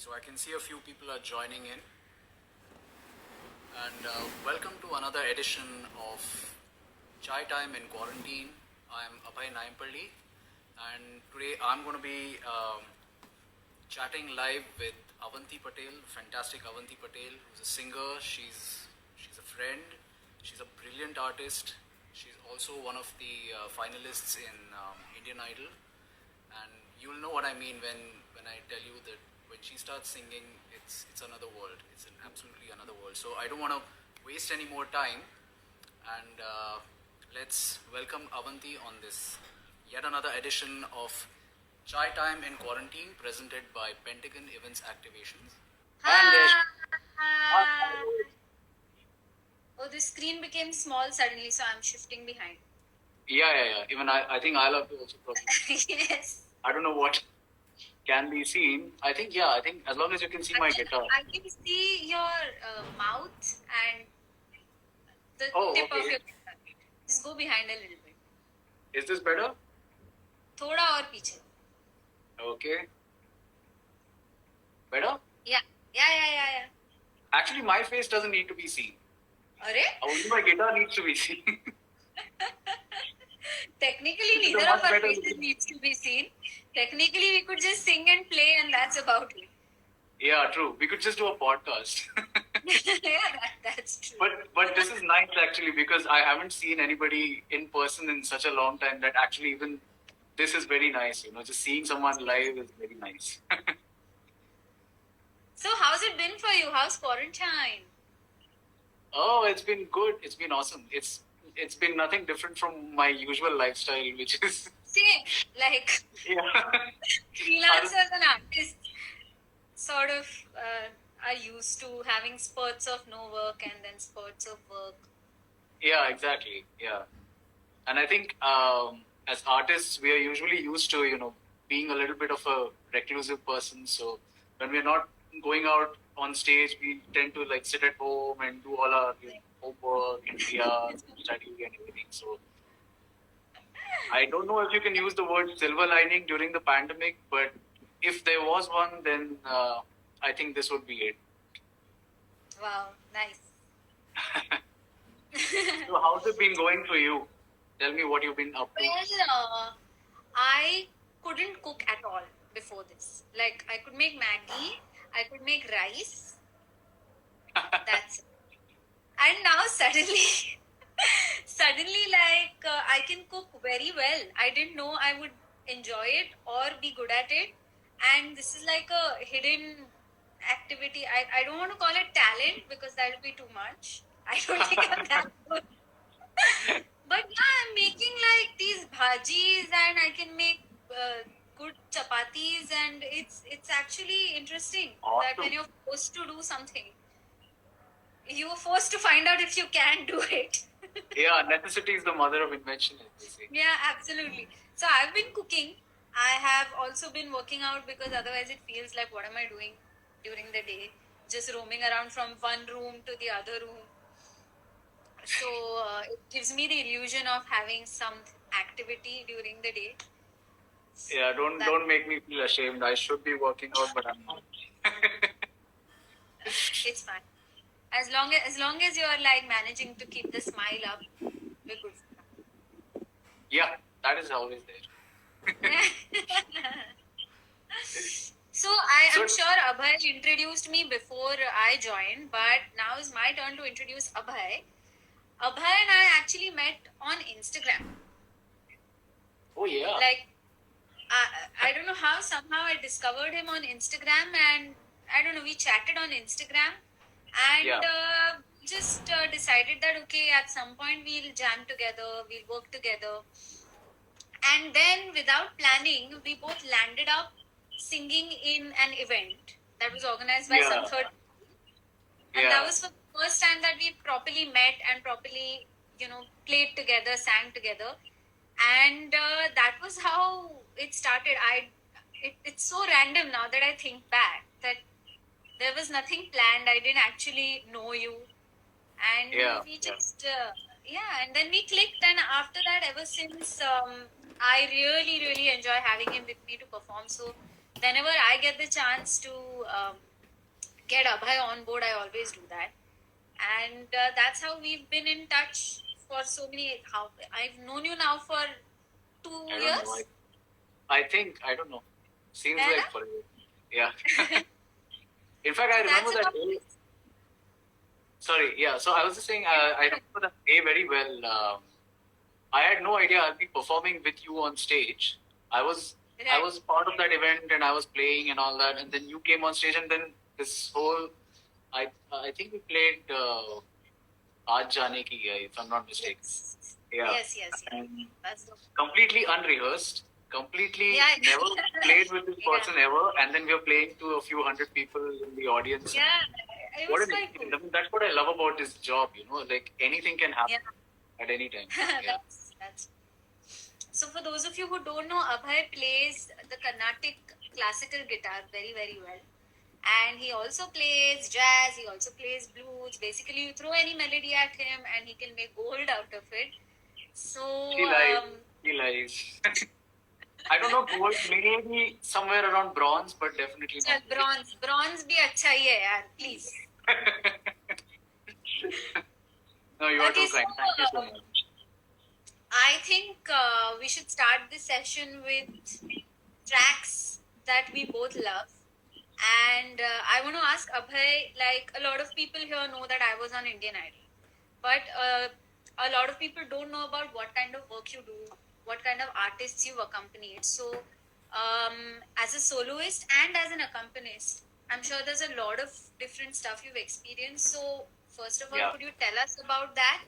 So I can see a few people are joining in. And welcome to another edition of Chai Time in Quarantine. I'm Abhay Naimpalli, and today I'm going to be chatting live with Avanti Patel, fantastic Avanti Patel, who's a singer. She's a friend. She's a brilliant artist. She's also one of the finalists in Indian Idol, and you'll know what I mean when I tell you that when she starts singing, it's another world. It's absolutely another world. So I don't want to waste any more time, and let's welcome Avanti on this yet another edition of Chai Time in Quarantine, presented by Pentagon Events Activations. And Hi. Oh, the screen became small suddenly, so I'm shifting behind. Yeah. Even I think I'll have to also probably. Yes. I don't know what can be seen. I think as long as you can see my guitar. I can see your mouth and the Oh, tip of okay. your guitar. Just go behind a little bit. Is this better? थोड़ा और पीछे. Okay. Better? Yeah. Actually, my face doesn't need to be seen. अरे? Only my guitar needs to be seen. Technically, neither of our faces needs to be seen. Technically, we could just sing and play, and that's about it. Yeah, true. We could just do a podcast. Yeah, that's true. But this is nice actually, because I haven't seen anybody in person in such a long time that actually even this is very nice. Just seeing someone live is very nice. So, how's it been for you? How's quarantine? Oh, it's been good. It's been awesome. It's been nothing different from my usual lifestyle, which is Same, like yeah. freelancers and artists sort of are used to having spurts of no work and then spurts of work. Yeah, exactly. Yeah. And I think as artists, we are usually used to, being a little bit of a reclusive person. So when we're not going out on stage, we tend to like sit at home and do all our homework and PRs and study and everything. So I don't know if you can use the word silver lining during the pandemic, but if there was one, then I think this would be it. Wow, nice. So how's it been going for you? Tell me what you've been up to. Well, I couldn't cook at all before this. Like, I could make Maggie, I could make rice. That's it. And now suddenly, like, I can cook very well. I didn't know I would enjoy it or be good at it. And this is like a hidden activity. I don't want to call it talent because that will be too much. I don't think I'm that good. But yeah, I'm making like these bhajis and I can make good chapatis, and it's actually interesting that when you're forced to do something, you're forced to find out if you can do it. Yeah, necessity is the mother of invention, as they say. Yeah, absolutely. So I've been cooking. I have also been working out because otherwise it feels like what am I doing during the day? Just roaming around from one room to the other room. So it gives me the illusion of having some activity during the day. Yeah, don't make me feel ashamed. I should be working out, but I'm not. It's fine. As long as you're like managing to keep the smile up, we're good. Yeah, that is always there. So I'm sure Abhay introduced me before I joined, but now is my turn to introduce Abhay. Abhay and I actually met on Instagram. Oh yeah. Like, I don't know how, somehow I discovered him on Instagram, and I don't know, we chatted on Instagram, and just decided that okay, at some point we'll jam together, we'll work together. And then without planning, we both landed up singing in an event that was organized by some third party. And that was for the first time that we properly met and properly, played together, sang together. And that was how it started. It's so random now that I think back that there was nothing planned. I didn't actually know you. And we just, and then we clicked. And after that, ever since, I really, really enjoy having him with me to perform. So whenever I get the chance to get Abhay on board, I always do that. And that's how we've been in touch for so many. How I've known you now for 2 I don't years. know. I think, I don't know. Seems है like ना? forever. Yeah. In fact, I So remember that's that about day. it. Sorry, yeah. So I was just saying, I remember that day very well. I had no idea I'll be performing with you on stage. I was Right. part of that event and I was playing and all that, and then you came on stage, and then this whole I think we played Aaj Jaane Ki Hai, if I'm not mistaken. Yes. Yeah. Yes, yes, yes. And That's the completely unrehearsed, completely Yeah. never played with this Yeah. person ever, and then we were playing to a few hundred people in the audience. Yeah, it What was an quite experience. cool. I mean, that's what I love about this job, you know, like anything can happen Yeah. at any time. Yeah. That's so for those of you who don't know, Abhay plays the Carnatic classical guitar very, very well. And he also plays jazz, he also plays blues. Basically, you throw any melody at him and he can make gold out of it. So, He lies. He lies. I don't know, gold, maybe somewhere around bronze, but definitely चल not. bronze भी अच्छा ही है यार, please. No, you are Okay, too kind. Thank you so much. I think we should start this session with tracks that we both love. And I want to ask Abhay, like a lot of people here know that I was on Indian Idol, but a lot of people don't know about what kind of work you do, what kind of artists you accompanied. So, as a soloist and as an accompanist, I'm sure there's a lot of different stuff you've experienced. So, first of all, Yeah. could you tell us about that?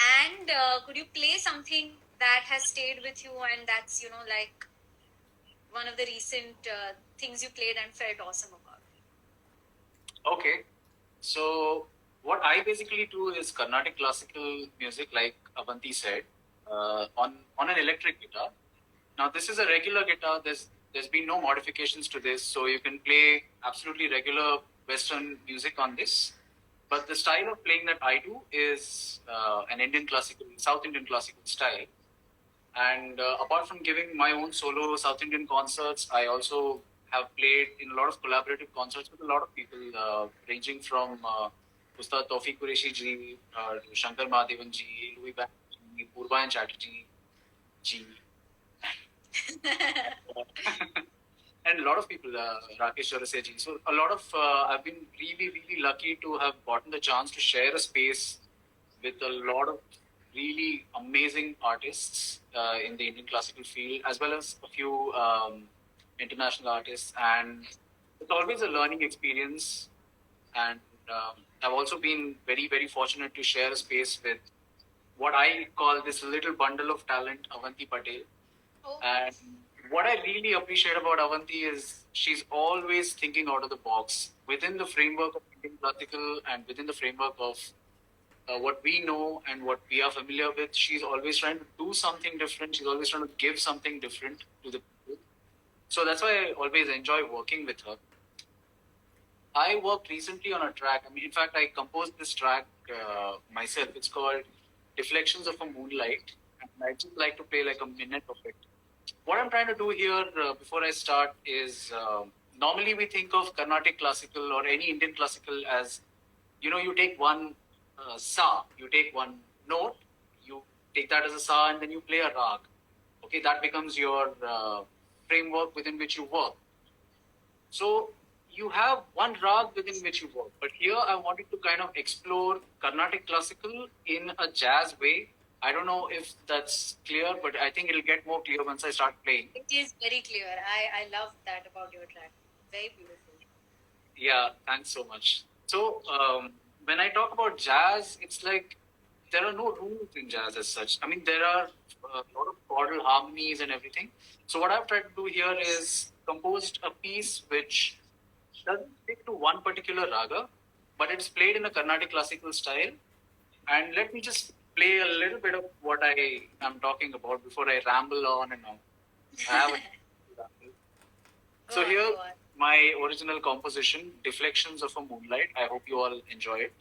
And could you play something that has stayed with you and that's, like one of the recent things you played and felt awesome about? Okay. So what I basically do is Carnatic classical music, like Avanti said, on an electric guitar. Now this is a regular guitar. There's been no modifications to this, so you can play absolutely regular Western music on this. But the style of playing that I do is an Indian classical, South Indian classical style. And apart from giving my own solo South Indian concerts, I also have played in a lot of collaborative concerts with a lot of people, ranging from Ustad Tawfiq Qureshi ji, Shankar Mahadevan ji, Louis Banerjee, Purbayan Chatterjee ji, and a lot of people, Rakesh Chaurasia ji. So a lot of I've been really, really lucky to have gotten the chance to share a space with a lot of really amazing artists in the Indian classical field, as well as a few international artists. And it's always a learning experience. And I've also been very, very fortunate to share a space with what I call this little bundle of talent, Avanti Patel. Oh. And what I really appreciate about Avanti is she's always thinking out of the box within the framework of Indian classical and within the framework of what we know and what we are familiar with. She's always trying to do something different. She's always trying to give something different to the people. So that's why I always enjoy working with her. I worked recently on a track. I mean, in fact, I composed this track myself. It's called Deflections of a Moonlight. And I just like to play like a minute of it. What I'm trying to do here before I start is normally we think of Carnatic classical or any Indian classical as, you take one sa, you take one note, you take that as a sa, and then you play a rag. Okay, that becomes your framework within which you work. So you have one rag within which you work. But here I wanted to kind of explore Carnatic classical in a jazz way. I don't know if that's clear, but I think it'll get more clear once I start playing. It is very clear. I love that about your track. Very beautiful. Yeah, thanks so much. So when I talk about jazz, it's like there are no rules in jazz as such. I mean, there are a lot of chordal harmonies and everything. So what I've tried to do here is composed a piece which doesn't stick to one particular raga, but it's played in a Carnatic classical style. And let me just play a little bit of what I am talking about before I ramble on and on. I have a So here, my original composition, Deflections of a Moonlight. I hope you all enjoy it.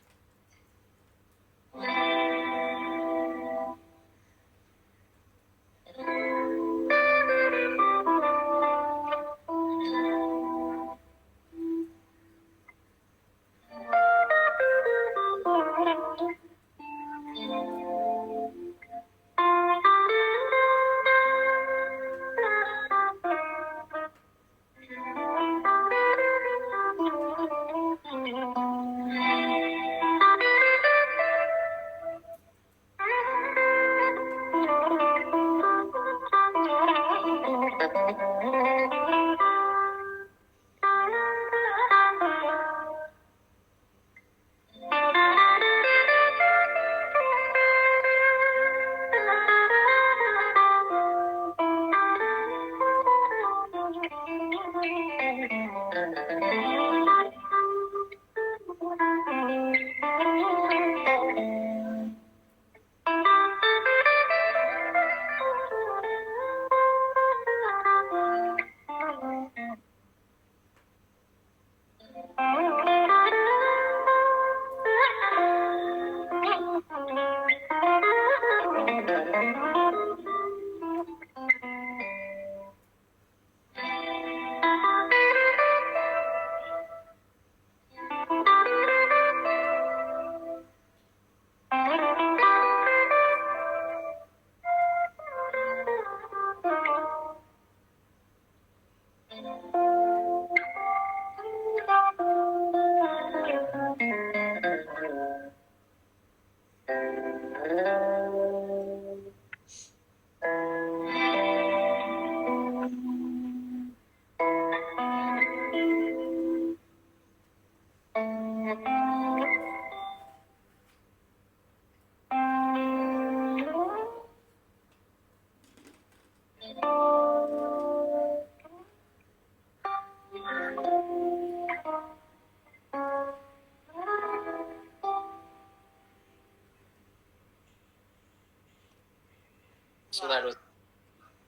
So that was.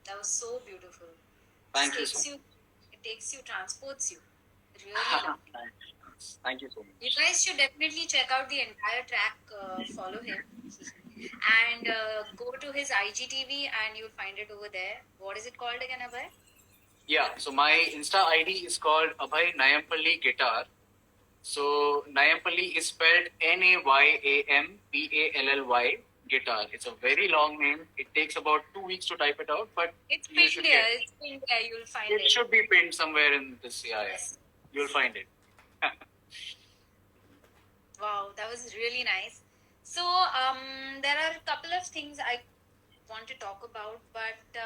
That was so beautiful. Thank you It so takes much. it takes you, transports you. Really lovely. Thank you so much. You guys should definitely check out the entire track. Follow him, and go to his IGTV, and you'll find it over there. What is it called again, Abhay? Yeah, so my Insta ID is called Abhay Nayampalli Guitar. So Nayampalli is spelled Nayampally Guitar. It's a very long name. It takes about 2 weeks to type it out, but It's you pinned should there. get It's pinned there. You'll find it. it. It should be pinned somewhere in this. Yeah, Yes. you'll find it. Wow, that was really nice. So, there are a couple of things I want to talk about, but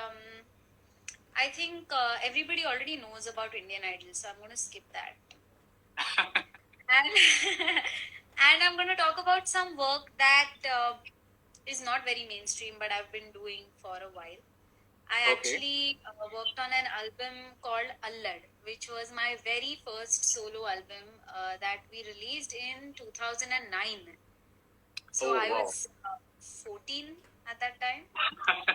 I think everybody already knows about Indian Idol, so I'm going to skip that. And and I'm going to talk about some work that is not very mainstream, but I've been doing for a while. I actually worked on an album called Allad, which was my very first solo album that we released in 2009. So Oh, I wow. was 14 at that time.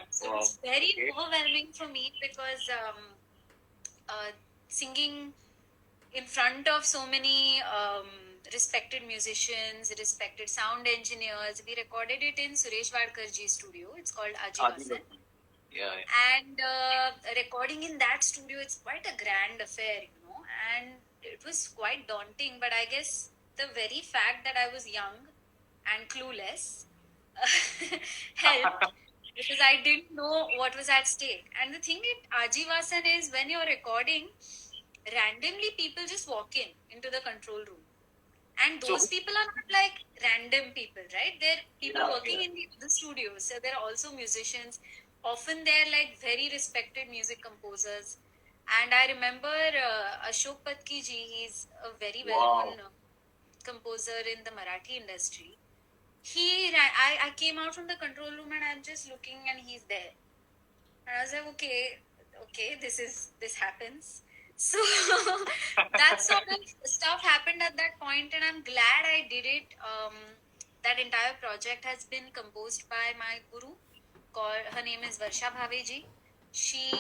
So Wow. it's very Okay. overwhelming for me because singing in front of so many respected musicians, respected sound engineers. We recorded it in Suresh Wadkarji's studio. It's called Ajivasan. Yeah. And recording in that studio, it's quite a grand affair, and it was quite daunting. But I guess the very fact that I was young and clueless helped because I didn't know what was at stake. And the thing at Ajivasan is when you're recording, randomly people just walk into the control room. And those people are not like random people, right? They're people working in the studios. So they're also musicians. Often they're like very respected music composers. And I remember Ashok Patki ji, he's a very well-known composer in the Marathi industry. I came out from the control room and I'm just looking and he's there. And I was like, okay, this happens. So that sort of stuff happened at that point, and I'm glad I did it. That entire project has been composed by my guru. Her name is Varsha Bhaveji. She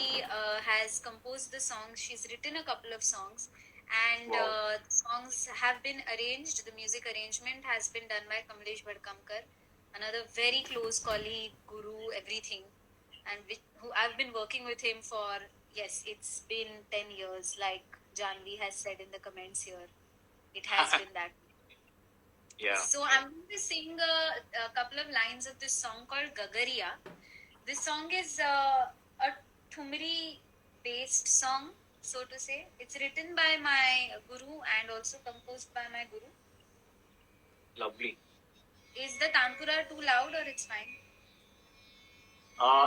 has composed the songs. She's written a couple of songs, and the songs have been arranged. The music arrangement has been done by Kamlesh Bhadkamkar, another very close colleague, guru, everything, and who I've been working with him for, yes, it's been 10 years, like Janvi has said in the comments here. It has been that. Yeah. So I'm going to sing a couple of lines of this song called Gagariya. This song is a Thumri based song, so to say. It's written by my guru and also composed by my guru. Lovely. Is the Tanpura too loud or it's fine?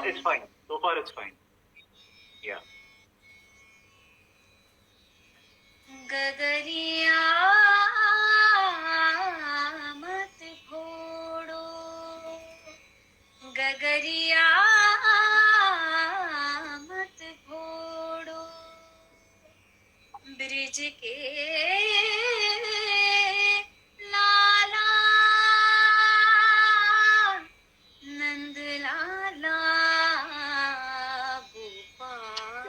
It's fine. So far, it's fine. Yeah. गगरिया मत फोड़ो, गगरिया मत फोड़ो, bridge के लाला नंद लाला गोपाल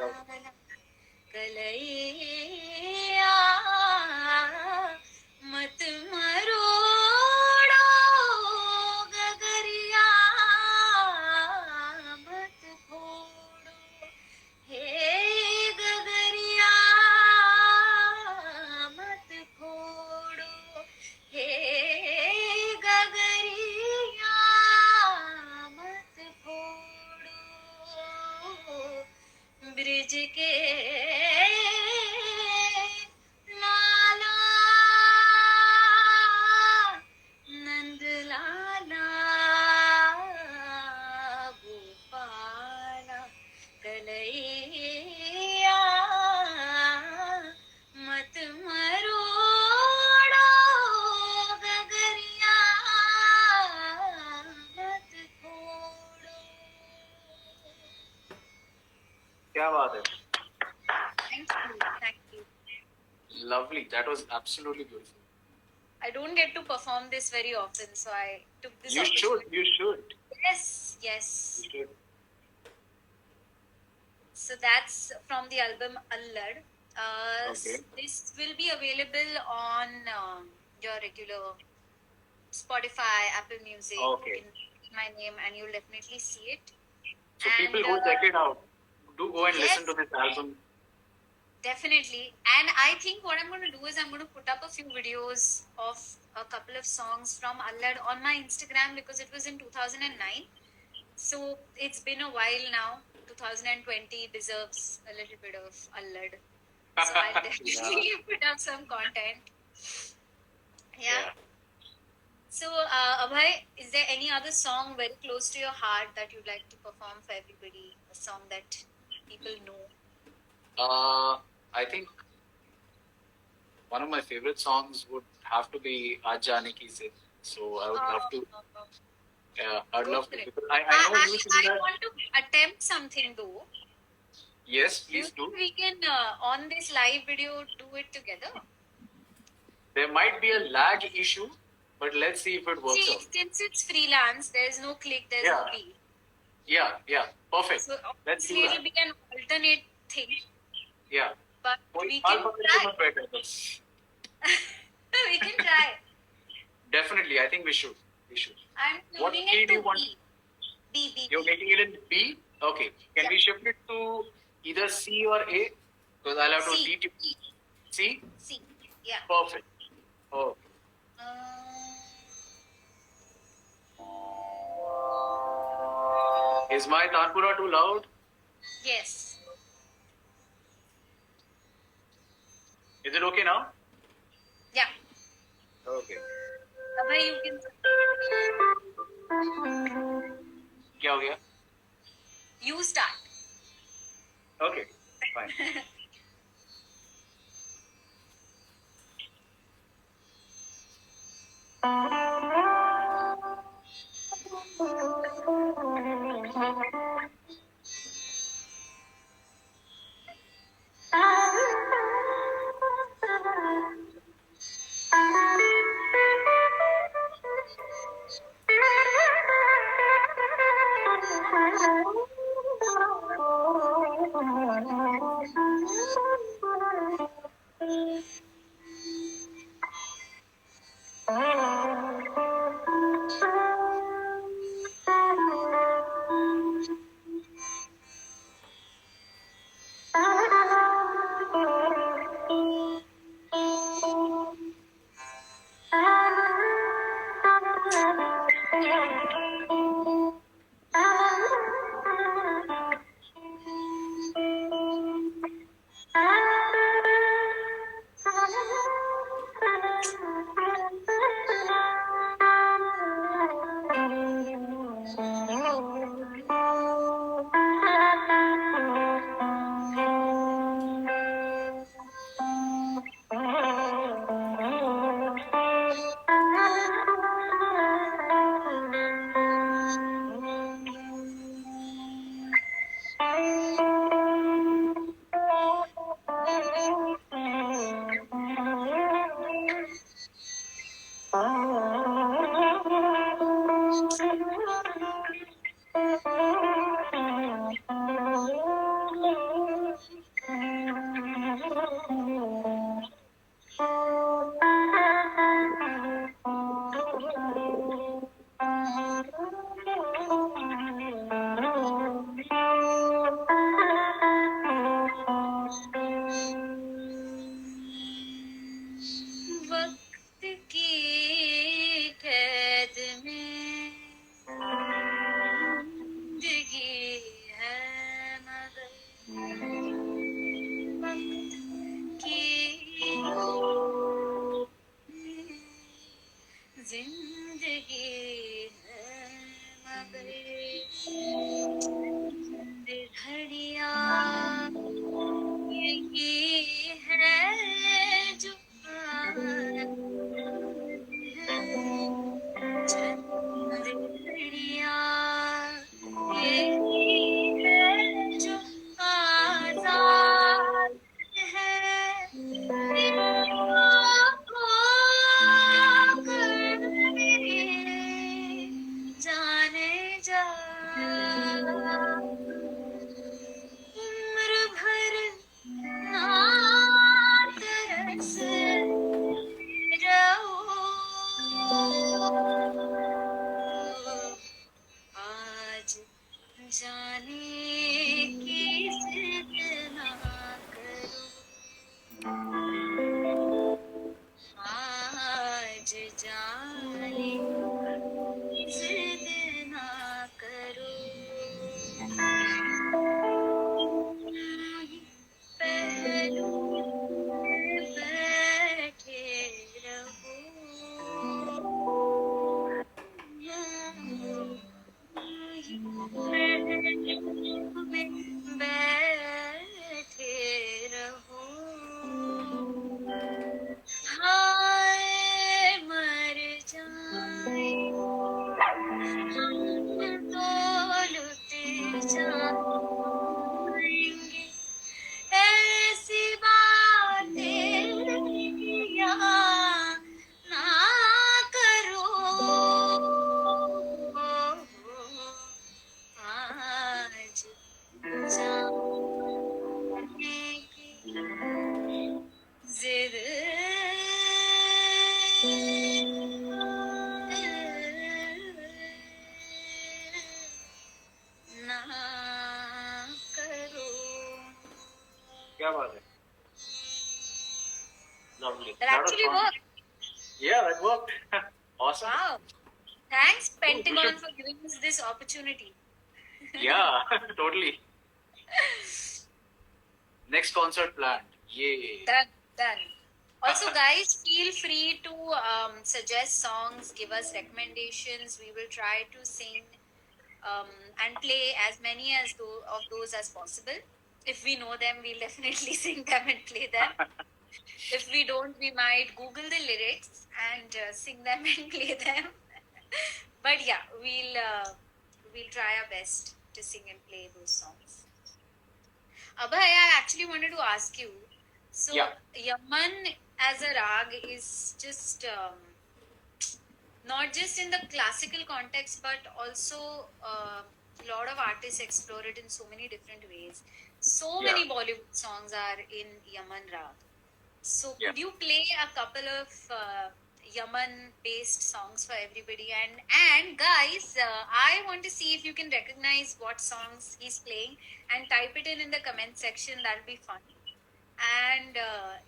कलैया मत मरोड़ो गगरिया मत फोड़ो हे गगरिया मत फोड़ो हे गगरिया मत फोड़ो ब्रिज के लाला नंद लाला गोपाला कलैया मत मरोड़ो गगरिया मत फोड़ो. क्या बात है. Thank you. Thank you. Lovely. That was absolutely beautiful. I don't get to perform this very often, so I took this You opportunity. should. You should. Yes, yes. You should. So that's from the album Allad. Okay. This will be available on your regular Spotify, Apple Music. Okay. In my name, and you'll definitely see it. So And, people go check it out. Do go and yes. listen to this album. Definitely. And I think what I'm going to do is I'm going to put up a few videos of a couple of songs from Allad on my Instagram because it was in 2009. So it's been a while now. 2020 deserves a little bit of Allad. So I'll definitely put up some content. Yeah. So, Abhay, is there any other song very close to your heart that you'd like to perform for everybody? A song that people know? I think one of my favorite songs would have to be Aaj Jaane Ki Zid. So I would love to. Yeah, I'd love to. Because I know you sing I that. want to attempt something though. Yes, please do. We can on this live video do it together. There might be a lag issue, but let's see if it works See, out. since it's freelance, there's no click, there's no Yeah. beat. Yeah, perfect. So Let's do obviously it'll that. be an alternate thing, Yeah. but कोई we बाल can पकड़ के try. मत बैठो बस. We can try. Definitely, I think we should. We should. I'm What tuning key it do to you want? B. B. You're making it in B? Okay. Can Yeah. we shift it to either C or A? Because I'll have to C. teach you. C? C. Yeah. Perfect. Oh. Is my Tanpura too loud? Yes. Is it okay now? Yeah. Okay. Abhay, you can. क्या हो गया? You start. Okay. Fine. वक्त की कैद में जिंदगी है मगर वक्त की जिंदगी है मगर चंद घड़ियां यही है जो है चंद घड़ियां यही है जो आजाद है जाने जा उम्र भर ना तरस रहो आज जाने की जिद ना करो आज जाने की जिद ना करो पहलू में बैठे रहो में बैठे रहो हाय मर जाए हम तो लुट जाएंगे ऐसी बातें याद ना करो आज जाने की जिद ना करो क्या बात है. Lovely. That Lot of actually fun. worked. Yeah, that worked. Awesome. Wow. Thanks, we Pentagon, should- for giving us this opportunity. Yeah, totally. Next concert planned. Yay. Done. Done. Also, guys, feel free to suggest songs, give us recommendations. We will try to sing and play as many of those as possible. If we know them, we'll definitely sing them and play them. If we don't, we might Google the lyrics and sing them and play them. But yeah, we'll try our best to sing and play those songs. Abhay, I actually wanted to ask you. So, Yeah. Yaman as a rag is just not just in the classical context, but also a lot of artists explore it in so many different ways. So Yeah. many Bollywood songs are in Yaman rag. So, Yeah. could you play a couple of Yaman-based songs for everybody? And guys, I want to see if you can recognize what songs he's playing and type it in the comment section. That'll be fun. And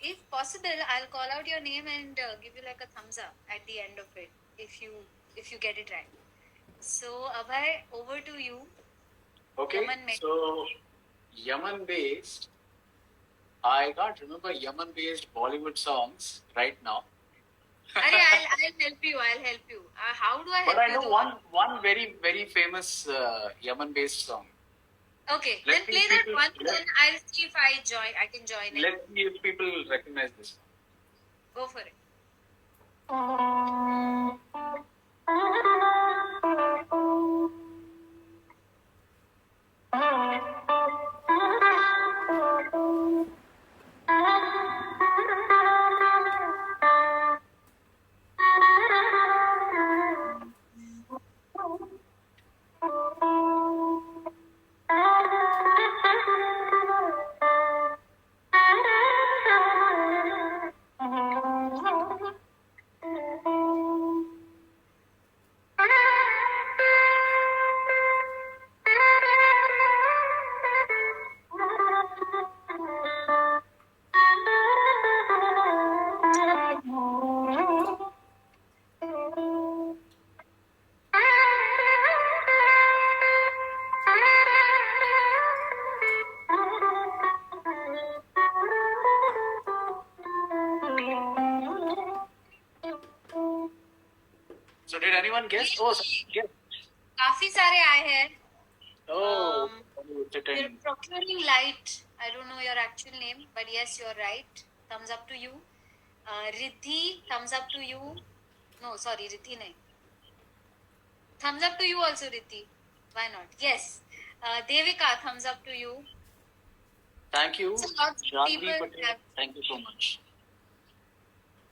if possible, I'll call out your name and give you like a thumbs up at the end of it if you get it right. So, Abhay, over to you. Okay. Yaman made- So, Yaman based. I can't remember Yaman based Bollywood songs right now. Arey, I'll help you. I'll help you. How do I help But I you? know though? one very very famous Yaman based song. Okay, Let's then see play if that people- one. Then I'll see if I can join in. Let's see if people recognize this one. Go for it. So did anyone guess? Oh, yes. काफी सारे आए हैं. Oh, You're certain. procuring light. I don't know your actual name, but yes, you're right. Thumbs up to you. Riddhi, thumbs up to you. No, sorry, Riddhi nahi. Thumbs up to you also, Riddhi. Why not? Yes. Devika, thumbs up to you. Thank you, So lots of Janvi people Patel. Thank you so much.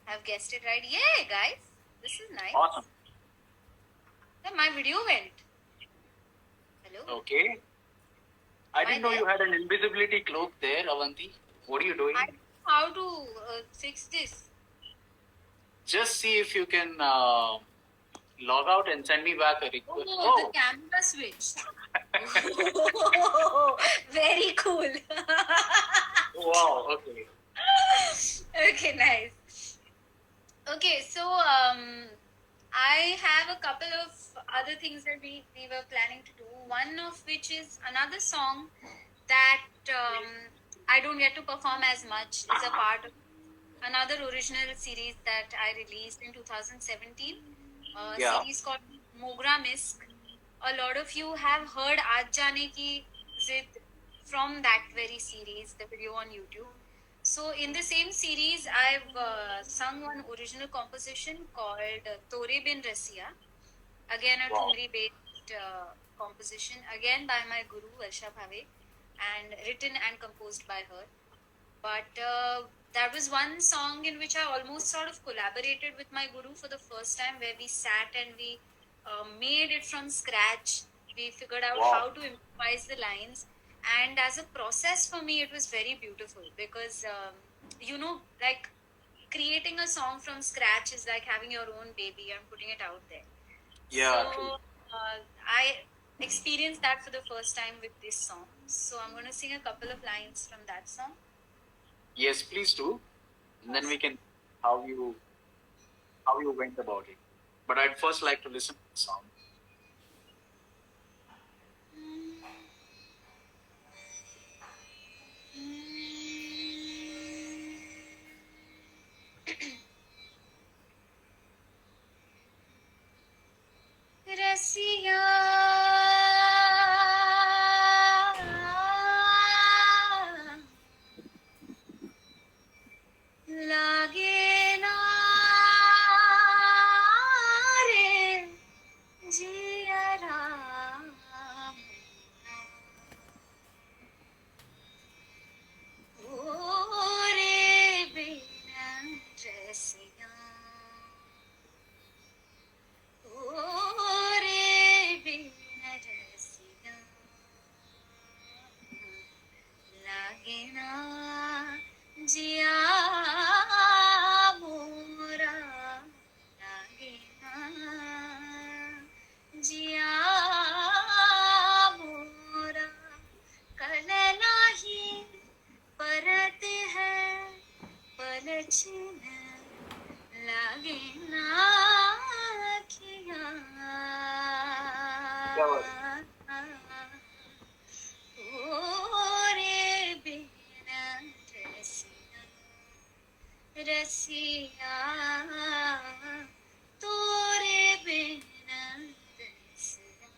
have guessed it right. Yay, guys. This is nice. Awesome. Yeah, my video went. Hello? Okay. I Am I didn't know there? you had an invisibility cloak there, Avanti. What are you doing? I don't know how to fix this. Just see if you can log out and send me back a request. Oh, the camera switched. Very cool. Wow. Okay. Okay, nice. Okay, so I have a couple of other things that we were planning to do. One of which is another song that I don't get to perform as much. Is a part of another original series that I released in 2017. A Yeah. series called Mogra Misk. A lot of you have heard Aaj Jaane Ki Zid from that very series, the video on YouTube. So in the same series, I've sung one original composition called Tore Bin Rasiya. Again, a Wow. Thumri-based composition, again by my guru Varsha Bhave, and written and composed by her. But that was one song in which I almost sort of collaborated with my guru for the first time, where we sat and we made it from scratch. We figured out Wow. how to improvise the lines, and as a process for me, it was very beautiful because like creating a song from scratch is like having your own baby and putting it out there. Yeah. So I experienced that for the first time with this song. So I'm going to sing a couple of lines from that song. Yes, please do. And then we can how you went about it. But I'd first like to listen to the song. रसिया लागे ना रे जियरा ओ रे बिना रसिया रे बिना रसिया लागे ना जिया मोरा लागे ना जिया मोरा कल नाही परत है पलछन लागे ना खिया क्या बात रे बिना रसिया रसिया तोरे बिना रसिया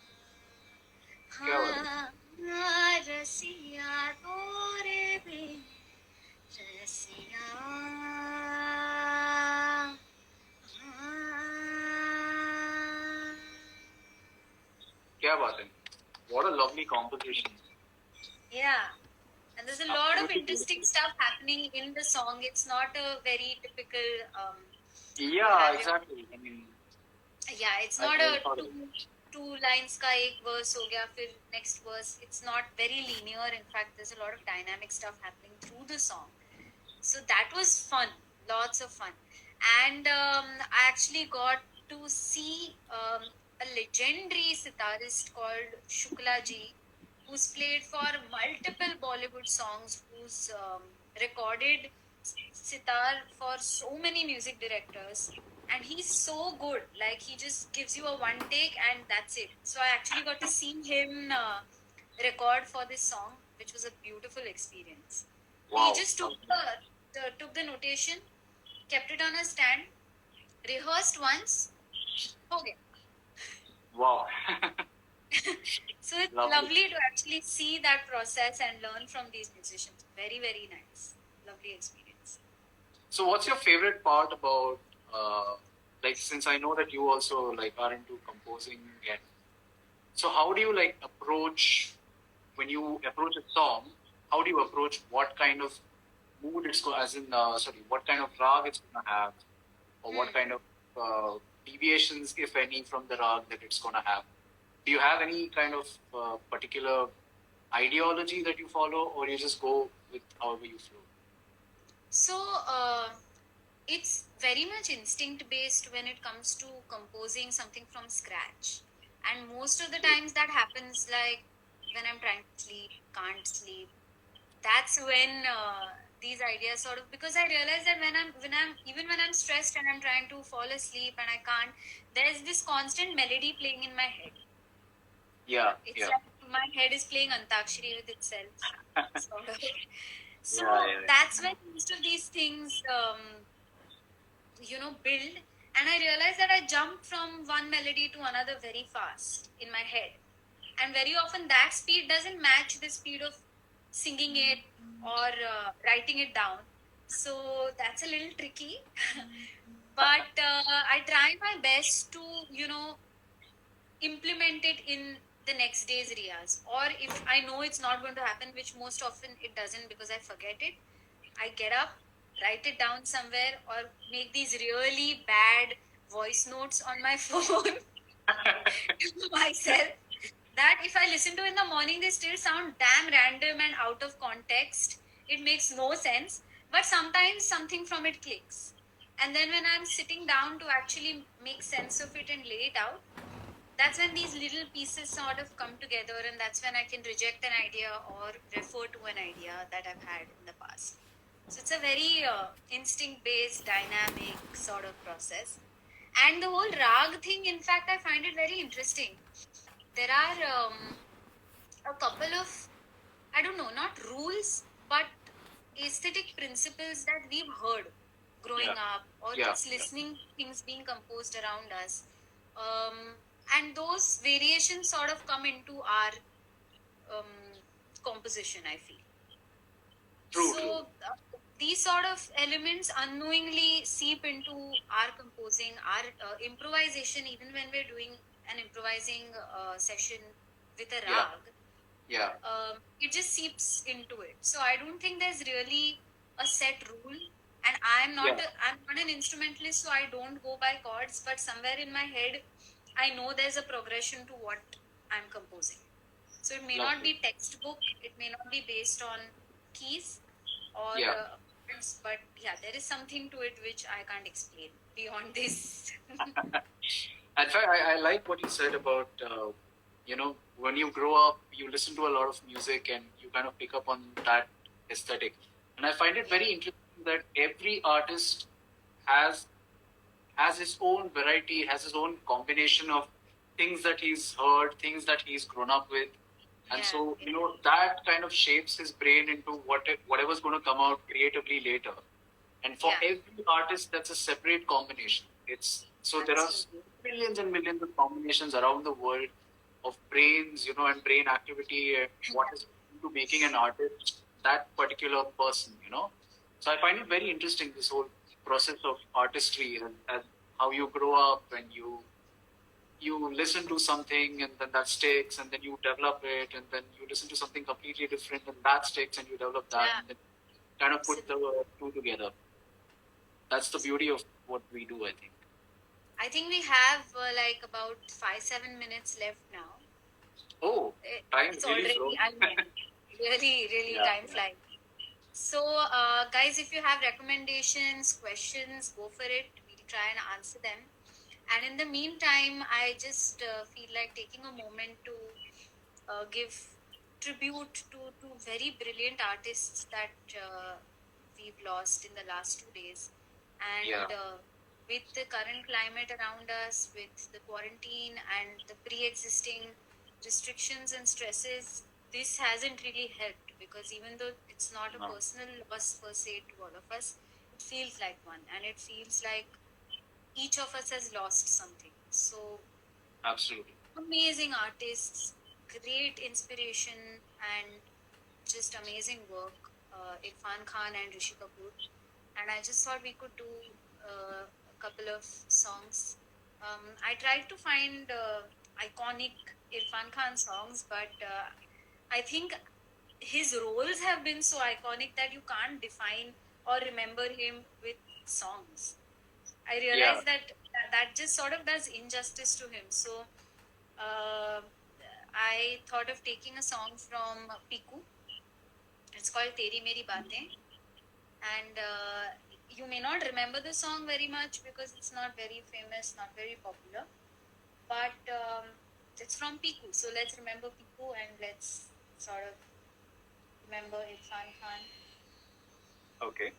क्या बात हाँ रसिया तोरे बिना रसिया क्या बात है? What a lovely composition. Yeah. And there's a lot of Absolutely interesting beautiful. stuff happening in the song. It's not a very typical Yeah, Have you- exactly. I mean, yeah, it's I not feel a for two lines का एक verse हो गया फिर next verse. It's not very linear. In fact, there's a lot of dynamic stuff happening through the song. So that was fun, lots of fun. And I actually got to see a legendary sitarist called Shukla Ji, who's played for multiple Bollywood songs, who's recorded sitar for so many music directors. And he's so good. Like, he just gives you a one take and that's it. So I actually got to see him record for this song, which was a beautiful experience. wow. He just took the notation, kept it on a stand, rehearsed once, Okay. Wow. So it's Lovely. lovely to actually see that process and learn from these musicians. Very, very nice. Lovely experience. So what's your favorite part about like, since I know that you also like are into composing, and so how do you like approach when you approach a song? How do you approach what kind of mood it's going, as in sorry, what kind of rag it's gonna have, or what kind of deviations, if any, from the rag that it's gonna have? Do you have any kind of particular ideology that you follow, or you just go with however you flow? So it's very much instinct based when it comes to composing something from scratch. And most of the times that happens like when I'm trying to sleep, can't sleep. That's when these ideas sort of, because I realize that when I'm stressed and I'm trying to fall asleep and I can't, there's this constant melody playing in my head. Yeah, It's yeah. like my head is playing Antakshari with itself, sort of. So Yeah. that's when most of these things, build. And I realized that I jump from one melody to another very fast in my head. And very often that speed doesn't match the speed of singing it or writing it down. So that's a little tricky. But I try my best to, implement it in the next day's riyas. Or if I know it's not going to happen, which most often it doesn't because I forget it, I get up, write it down somewhere, or make these really bad voice notes on my phone to myself that if I listen to in the morning, they still sound damn random and out of context. It makes no sense, but sometimes something from it clicks. And then when I'm sitting down to actually make sense of it and lay it out, that's when these little pieces sort of come together, and that's when I can reject an idea or refer to an idea that I've had in the past. So it's a very instinct based, dynamic sort of process. And the whole rag thing, in fact, I find it very interesting. There are a couple of, I don't know, not rules, but aesthetic principles that we've heard growing Yeah. up or Yeah. just listening to things being composed around us. And those variations sort of come into our composition, I feel. True, true. So these sort of elements unknowingly seep into our composing, our improvisation, even when we're doing an improvising session with a Yeah. rag. Yeah. It just seeps into it. So I don't think there's really a set rule. And I'm not Yeah. I'm not an instrumentalist, so I don't go by chords. But somewhere in my head, I know there's a progression to what I'm composing. So it may not Lovely. be textbook. It may not be based on keys or Yeah. chords, but yeah, there is something to it which I can't explain beyond this. In fact, I like what you said about, when you grow up, you listen to a lot of music and you kind of pick up on that aesthetic. And I find it very interesting that every artist has has his own variety, has his own combination of things that he's heard, things that he's grown up with. And Yeah, so, that kind of shapes his brain into whatever's going to come out creatively later. And for yeah, every artist, that's a separate combination. There are absolutely. millions and millions of combinations around the world of brains, and brain activity, and what is into making an artist that particular person. So I find it very interesting, this whole process of artistry, and how you grow up and you listen to something and then that sticks, and then you develop it, and then you listen to something completely different and that sticks, and you develop that, Yeah, and then kind of put absolutely. the two together. That's the beauty of what we do, I think. I think we have like about 5-7 minutes left now. Oh, time It's really already, flows. I mean, really Yeah, time yeah. flying. So, guys, if you have recommendations, questions, go for it. We'll try and answer them. And in the meantime, I just feel like taking a moment to give tribute to two very brilliant artists that we've lost in the last 2 days. Yeah. And with the current climate around us, with the quarantine and the pre existing restrictions and stresses, this hasn't really helped because even though it's not a No. personal loss per se to all of us, it feels like one, and it feels like each of us has lost something. So Absolutely. amazing artists, great inspiration, and just amazing work. Irfan Khan and Rishi Kapoor, and I just thought we could do a couple of songs. I tried to find iconic Irfan Khan songs, but I think his roles have been so iconic that you can't define or remember him with songs. I Yeah. realize that just sort of does injustice to him. So uh, I thought of taking a song from Piku. It's called Teri Meri Baatein, and you may not remember the song very much because it's not very famous, not very popular. But it's from Piku, so let's remember Piku and let's sort of remember Irfan Khan. Okay.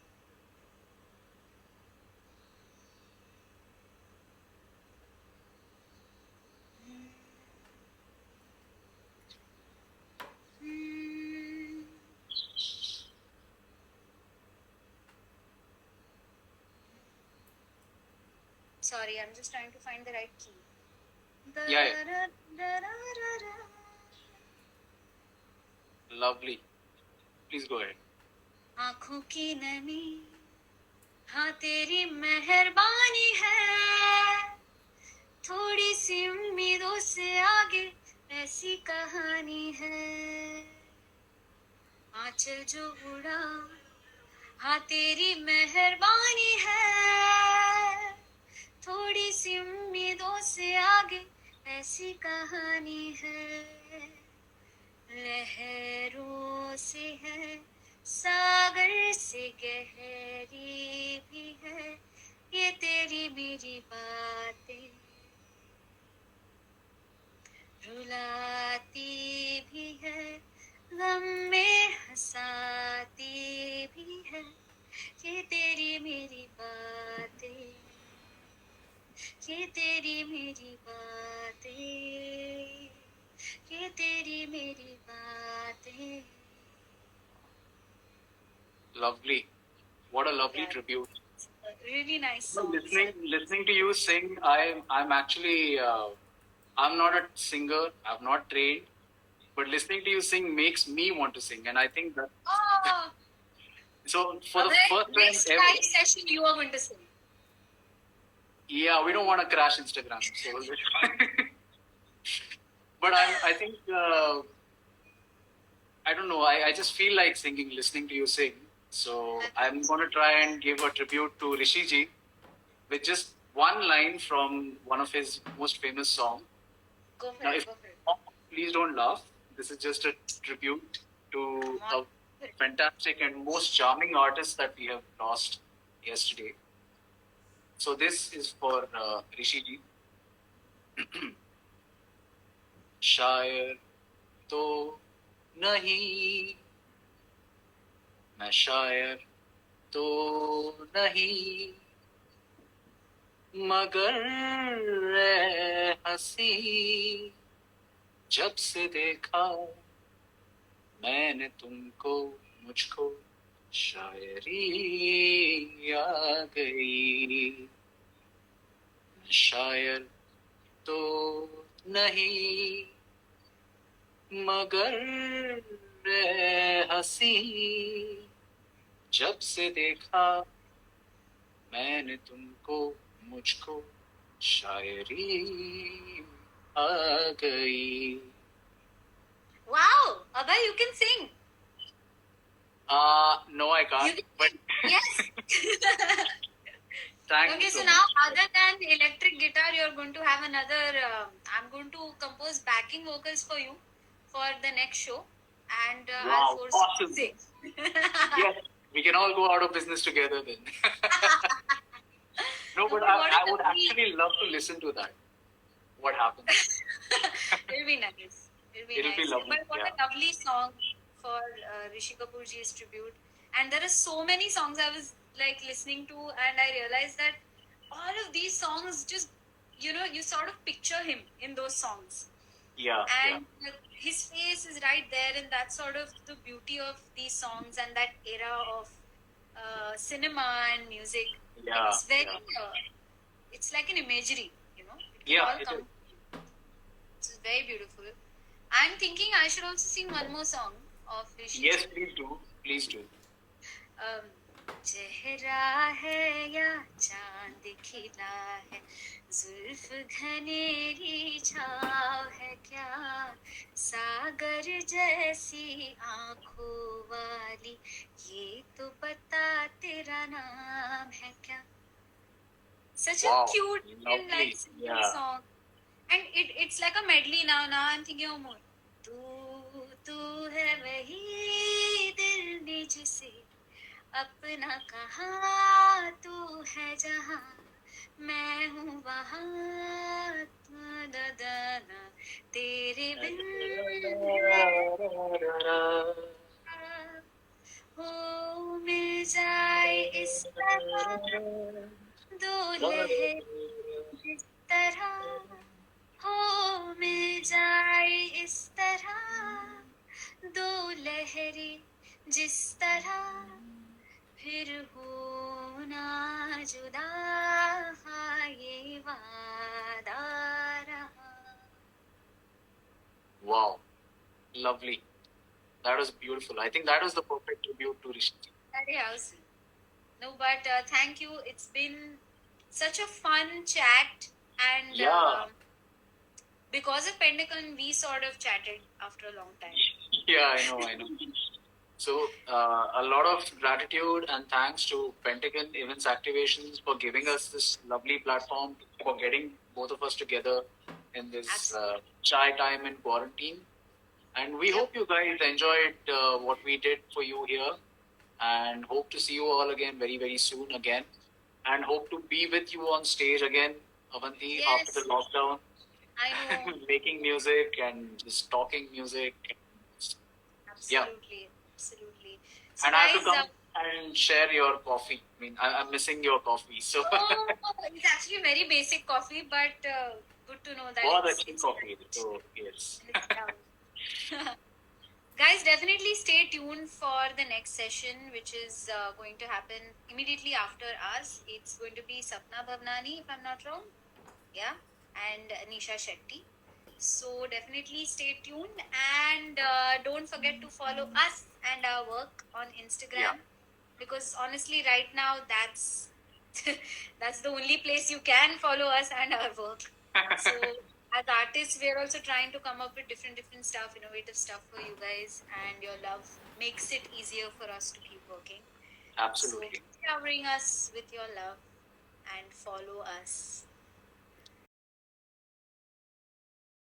Hmm. Sorry, I'm just trying to find the right key. Yeah. Lovely. Please go ahead. आंखों की नमी, हाँ तेरी मेहरबानी है, थोड़ी सी उम्मीदों से आगे ऐसी कहानी है, आंचल जो उड़ा, हाँ तेरी मेहरबानी है, थोड़ी सी उम्मीदों से आगे ऐसी कहानी है, लहरों से है, सागर से गहरी भी है, ये तेरी मेरी बातें, रुलाती भी है, गम में हंसाती भी है, ये तेरी मेरी बातें, ये तेरी मेरी बातें, ये तेरी मेरी बातें. Lovely. What a lovely Yeah. tribute. Really nice No, song. listening to you sing, I'm actually I'm not a singer. I'm not trained, but listening to you sing makes me want to sing, and I think that. Oh, So for the okay. first Next time ever, live session you are going to sing. yeah, we don't want to crash Instagram. So, but I think I don't know. I just feel like singing, listening to you sing. So I'm going to try and give a tribute to Rishi ji with just one line from one of his most famous songs. Go for Now, it. if Go for it. please don't laugh. This is just a tribute to a fantastic and most charming artist that we have lost yesterday. So this is for Rishi ji. शायर तो नहीं, मैं शायर तो नहीं, मगर रे हंसी, जब से देखा मैंने तुमको, मुझको शायरी आ गई. मैं शायर तो नहीं, मगर रे हंसी, जब से देखा मैंने तुमको, मुझको शायरी आ गई. Wow, Abhay, you can sing. No, I can't. But Yes. thank Okay, you so so now much. other than electric guitar, you're going to have another. I'm going to compose backing vocals for you for the next show, and Wow, I'll force you awesome. to sing. Yes, we can all go out of business together then. No, but What I is would the actually love to listen to that. What happens? It'll be nice. It'll be lovely, But what yeah. a lovely song for Rishi Kapoorji's tribute. And there are so many songs I was like listening to, and I realized that all of these songs just, you sort of picture him in those songs. Yeah, And his face is right there, and that's sort of the beauty of these songs and that era of cinema and music. Yeah, It's very, yeah. it's like an imagery, It Yeah, all it comes. is. It's very beautiful. I'm thinking I should also sing one more song of Rishi Yes, ji. please do. Please do. चेहरा है या चांद खिला है, जुल्फ घनेरी छाव है क्या, सागर जैसी आंखों वाली, ये तो बता तेरा नाम है क्या. Such a Wow, cute and lovely. like simple Yeah. song. And it's like a medley now. Now I'm thinking of more. तू है वही दिल ने जिसे अपना कहा, तू है जहाँ मैं हूँ वहाँ, दाना तेरे बिन हो मिल जाए इस तरह दो लहर जिस तरह, हो मिल जाए इस तरह दो लहरें जिस तरह, फिर हो ना जुदा, हाँ ये वादा रहा. Wow, lovely. That was beautiful. I think that was the perfect tribute to Rishi. अरे house. No, but thank you. It's been such a fun chat, and Yeah. because of Pentagon, we sort of chatted after a long time. Yeah, I know. So, a lot of gratitude and thanks to Pentagon Events Activations for giving us this lovely platform, for getting both of us together in this chai time in quarantine. And we Yep. hope you guys enjoyed what we did for you here, and hope to see you all again very, very soon again. And hope to be with you on stage again, Avanti, after the Yes. lockdown, I know. making music and just talking music. Absolutely. Absolutely. So And I have guys, to come and share your coffee. I mean, I'm missing your coffee. So, it's actually very basic coffee, but good to know that बहुत it's अच्छी coffee. So, yes. it's down. Guys, definitely stay tuned for the next session, which is going to happen immediately after us. It's going to be Sapna Bhavnani, if I'm not wrong. Yeah, and Nisha Shetty. So definitely stay tuned, and don't forget to follow us and our work on Instagram. Yeah. Because honestly, right now that's that's the only place you can follow us and our work. So as artists, we're also trying to come up with different stuff, innovative stuff for you guys, and your love makes it easier for us to keep working. Absolutely. So keep showering us with your love and follow us.